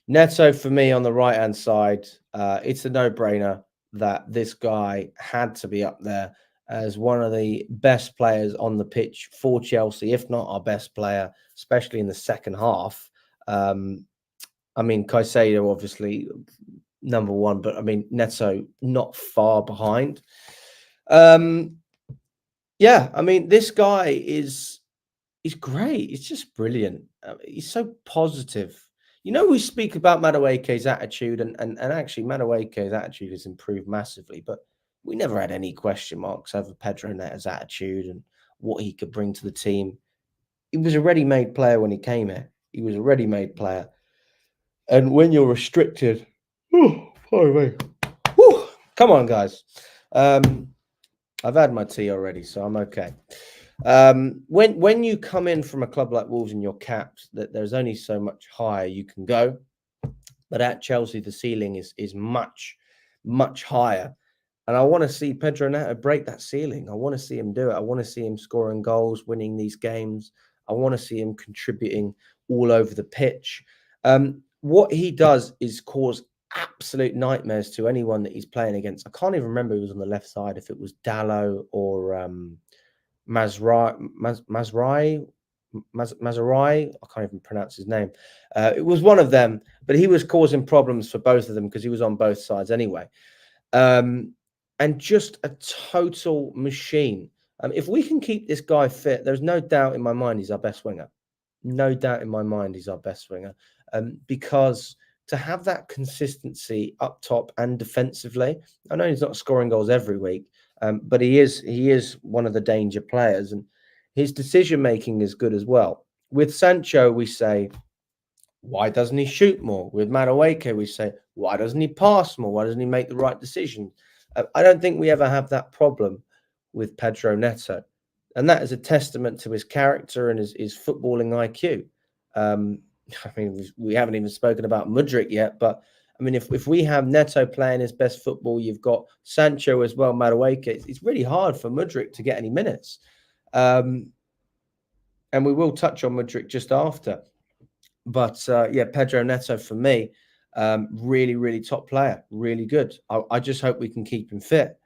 Neto for me on the right-hand side, it's a no-brainer that this guy had to be up there as one of the best players on the pitch for Chelsea, if not our best player, especially in the second half. I mean, Caicedo obviously number one, but I mean Neto not far behind. Yeah, I mean this guy he's great. He's just brilliant. He's so positive. You know, we speak about Madueke's attitude, and actually Madueke's attitude has improved massively, but we never had any question marks over Pedro Neto's attitude and what he could bring to the team. He was a ready-made player when he came here. He was a ready-made player. And when you're restricted, pardon me. Whew, come on, guys. I've had my tea already, so I'm okay. When you come in from a club like Wolves and you're capped, that there's only so much higher you can go. But at Chelsea, the ceiling is much, much higher. And I want to see Pedro Neto break that ceiling. I want to see him do it. I want to see him scoring goals, winning these games. I want to see him contributing all over the pitch. What he does is cause absolute nightmares to anyone that he's playing against. I can't even remember who was on the left side, if it was Dallo or Mazrai. I can't even pronounce his name. It was one of them, but he was causing problems for both of them because he was on both sides anyway. And just a total machine. If we can keep this guy fit, there's no doubt in my mind he's our best winger. No doubt in my mind he's our best winger. Because to have that consistency up top and defensively, I know he's not scoring goals every week, but he is one of the danger players, and his decision making is good as well. With Sancho, we say, why doesn't he shoot more? With Madueke, we say, why doesn't he pass more? Why doesn't he make the right decision? I don't think we ever have that problem with Pedro Neto, and that is a testament to his character and his footballing IQ. I mean, we haven't even spoken about Mudryk yet, but I mean, if we have Neto playing his best football, you've got Sancho as well, Madueke. It's really hard for Mudryk to get any minutes. And we will touch on Mudryk just after. But yeah, Pedro Neto for me, really, really top player, really good. I just hope we can keep him fit.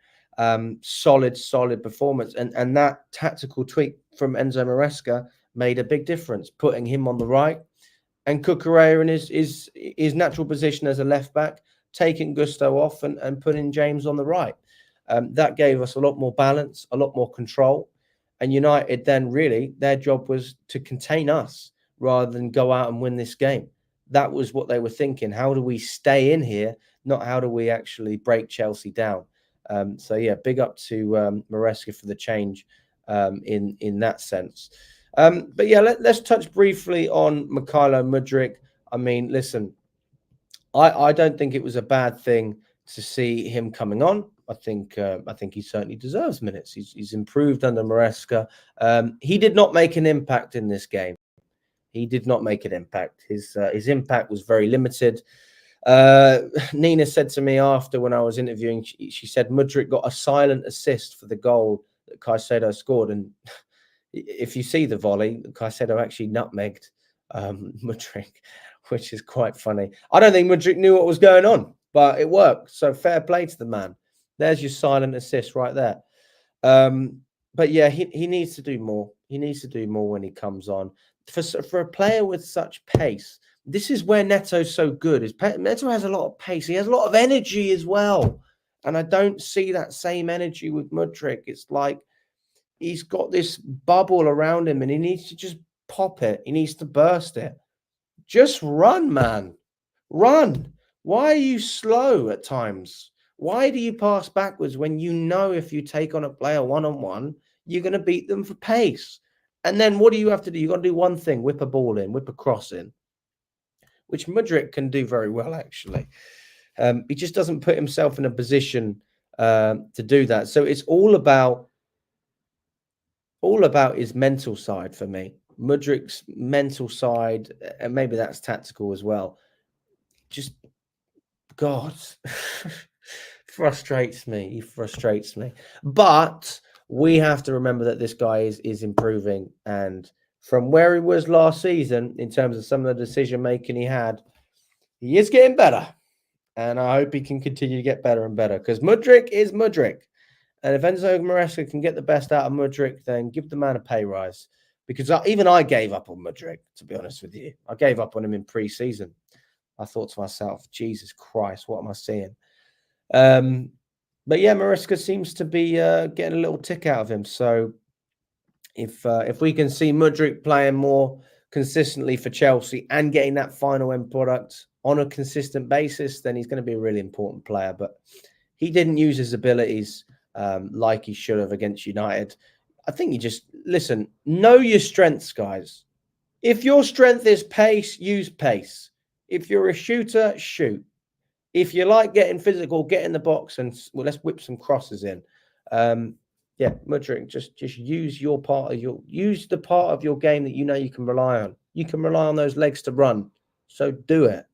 Solid performance. And that tactical tweak from Enzo Maresca made a big difference, putting him on the right and Cucurella in his natural position as a left back, taking Gusto off and putting James on the right. That gave us a lot more balance, a lot more control. And United then really, their job was to contain us rather than go out and win this game. That was what they were thinking. How do we stay in here? Not how do we actually break Chelsea down? So yeah, big up to Maresca for the change in that sense. But yeah, let's touch briefly on Mykhailo Mudryk. I mean, listen, I don't think it was a bad thing to see him coming on. I think he certainly deserves minutes. He's improved under Maresca. He did not make an impact in this game. He did not make an impact. His impact was very limited. Nina said to me after when I was interviewing, she said Mudryk got a silent assist for the goal that Caicedo scored, and if you see the volley, Caicedo actually nutmegged Mudryk, which is quite funny. I don't think Mudryk knew what was going on, but it worked. So fair play to the man. There's your silent assist right there. But yeah, he needs to do more. He needs to do more when he comes on. For a player with such pace, this is where Neto's so good. Neto has a lot of pace. He has a lot of energy as well. And I don't see that same energy with Mudryk. It's like he's got this bubble around him and he needs to just pop it. He needs to burst it. Just run, man. Run. Why are you slow at times? Why do you pass backwards when you know if you take on a player one-on-one, you're going to beat them for pace? And then what do you have to do? You've got to do one thing, whip a ball in, whip a cross in, which Mudryk can do very well, actually. He just doesn't put himself in a position to do that. So it's all about his mental side for me. Mudryk's mental side, and maybe that's tactical as well. Just, God, frustrates me. He frustrates me. But we have to remember that this guy is improving. And from where he was last season, in terms of some of the decision making he had, he is getting better. And I hope he can continue to get better and better because Mudryk is Mudryk. And if Enzo Maresca can get the best out of Mudryk, then give the man a pay rise. Because even I gave up on Mudryk, to be honest with you. I gave up on him in pre-season. I thought to myself, Jesus Christ, what am I seeing? But yeah, Maresca seems to be getting a little tick out of him. So if we can see Mudryk playing more consistently for Chelsea and getting that final end product on a consistent basis, then he's going to be a really important player. But he didn't use his abilities like he should have against United. I think you just, listen, know your strengths, guys. If your strength is pace, use pace. If you're a shooter, shoot. If you like getting physical, get in the box and let's whip some crosses in. Yeah, Mudryk, just use your part of use the part of your game that you know you can rely on. You can rely on those legs to run, so do it.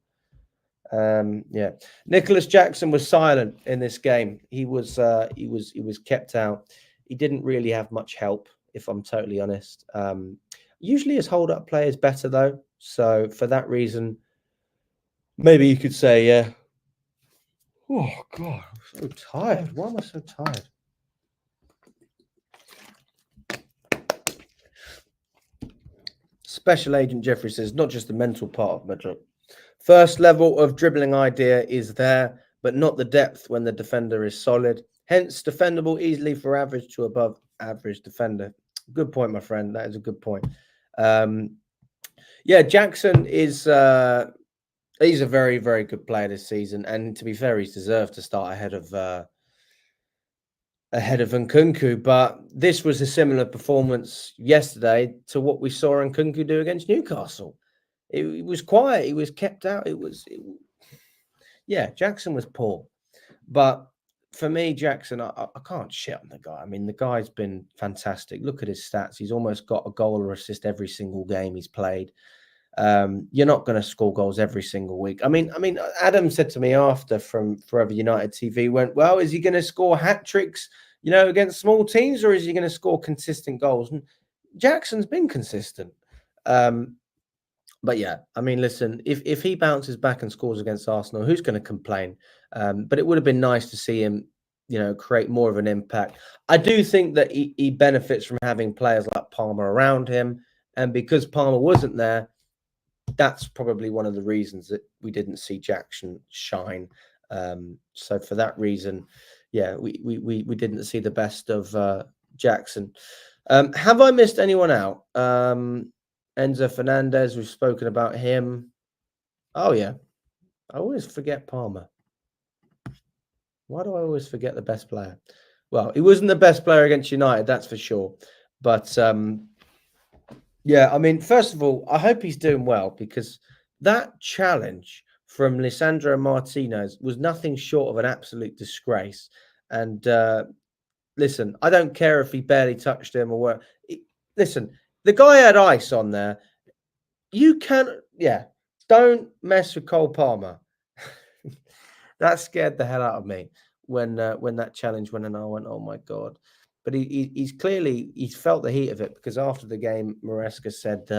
Yeah, Nicholas Jackson was silent in this game. He was kept out. He didn't really have much help, if I'm totally honest. Usually his hold-up play is better though, so for that reason, maybe you could say, yeah. Oh God, I'm so tired. Why am I so tired? Special Agent Jeffrey says, not just the mental part of Mudryk. First level of dribbling idea is there, but not the depth when the defender is solid. Hence, defendable easily for average to above average defender. Good point, my friend. That is a good point. Yeah, Jackson is he's a very, very good player this season, and to be fair, he's deserved to start ahead of Nkunku. But this was a similar performance yesterday to what we saw Nkunku do against Newcastle. It was quiet. He was kept out. Yeah, Jackson was poor. But for me, Jackson, I can't shit on the guy. I mean, the guy's been fantastic. Look at his stats. He's almost got a goal or assist every single game he's played. You're not going to score goals every single week. I mean, Adam said to me after from Forever United TV, went, well, is he going to score hat tricks, against small teams, or is he going to score consistent goals? And Jackson's been consistent. But yeah, I mean, listen, if he bounces back and scores against Arsenal, who's going to complain? But it would have been nice to see him, create more of an impact. I do think that he benefits from having players like Palmer around him. And because Palmer wasn't there, that's probably one of the reasons that we didn't see Jackson shine. So for that reason, yeah, we didn't see the best of Jackson. Have I missed anyone out? Enzo Fernandez, we've spoken about him. Oh, yeah. I always forget Palmer. Why do I always forget the best player? Well, he wasn't the best player against United, that's for sure. But, yeah, I mean, first of all, I hope he's doing well because that challenge from Lisandro Martinez was nothing short of an absolute disgrace. And listen, I don't care if he barely touched him or what. Listen, the guy had ice on there. You can, don't mess with Cole Palmer. That scared the hell out of me when that challenge went, and I went, oh my God. But he's felt the heat of it because after the game, Maresca said,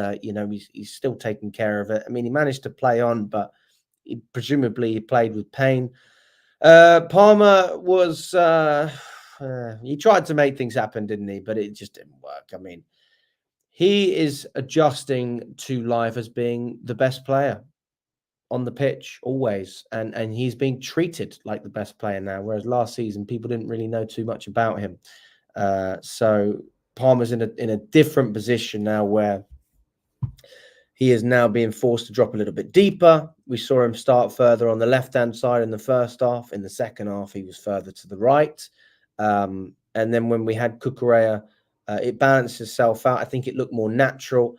he's still taking care of it. I mean, he managed to play on, but presumably he played with pain. Palmer was, he tried to make things happen, didn't he? But it just didn't work. I mean, he is adjusting to life as being the best player on the pitch always, and he's being treated like the best player now, whereas last season people didn't really know too much about him. So Palmer's in a different position now where he is now being forced to drop a little bit deeper. We saw him start further on the left-hand side in the first half. In the second half, he was further to the right. And then when we had Cucurella, it balanced itself out. I think it looked more natural.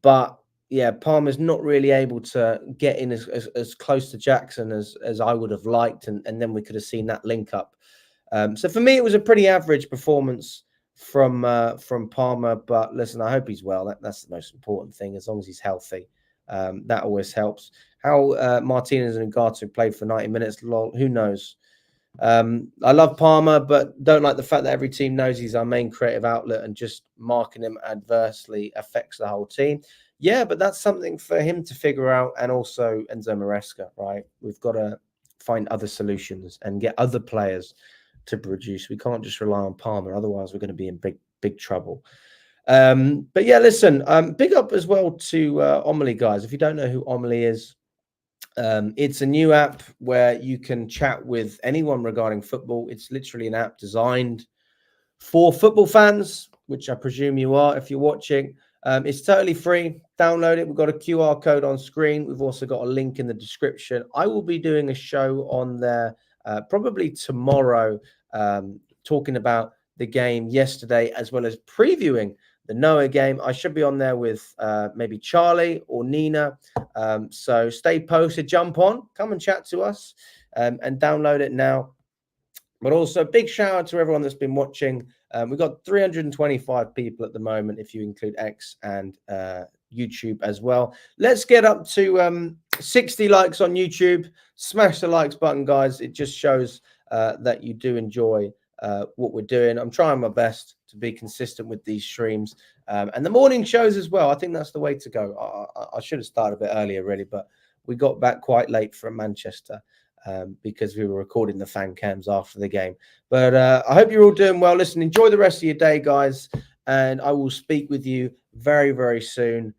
But, yeah, Palmer's not really able to get in as close to Jackson as I would have liked. And then we could have seen that link up. So for me, it was a pretty average performance from Palmer. But listen, I hope he's well. That's the most important thing. As long as he's healthy, that always helps. How Martinez and Ugarte played for 90 minutes, who knows? I love Palmer, but don't like the fact that every team knows he's our main creative outlet and just marking him adversely affects the whole team. Yeah, but that's something for him to figure out, and also Enzo Maresca, right? We've got to find other solutions and get other players to produce. We can't just rely on Palmer, otherwise we're going to be in big trouble. But yeah, listen, big up as well to Omely, guys. If you don't know who Omely is, it's a new app where you can chat with anyone regarding football. It's literally an app designed for football fans, which I presume you are if you're watching. It's totally free. Download it. We've got a QR code on screen. We've also got a link in the description. I will be doing a show on there probably tomorrow, talking about the game yesterday, as well as previewing the Noah game. I should be on there with maybe Charlie or Nina. So stay posted, jump on, come and chat to us, and download it now. But also, big shout out to everyone that's been watching. We've got 325 people at the moment, if you include X and YouTube as well. Let's get up to 60 likes on YouTube. Smash the likes button, guys. It just shows that you do enjoy what we're doing. I'm trying my best to be consistent with these streams. And the morning shows as well. I think that's the way to go. I should have started a bit earlier, really, but we got back quite late from Manchester. Because we were recording the fan cams after the game. But I hope you're all doing well. Listen, enjoy the rest of your day, guys. And I will speak with you very, very soon.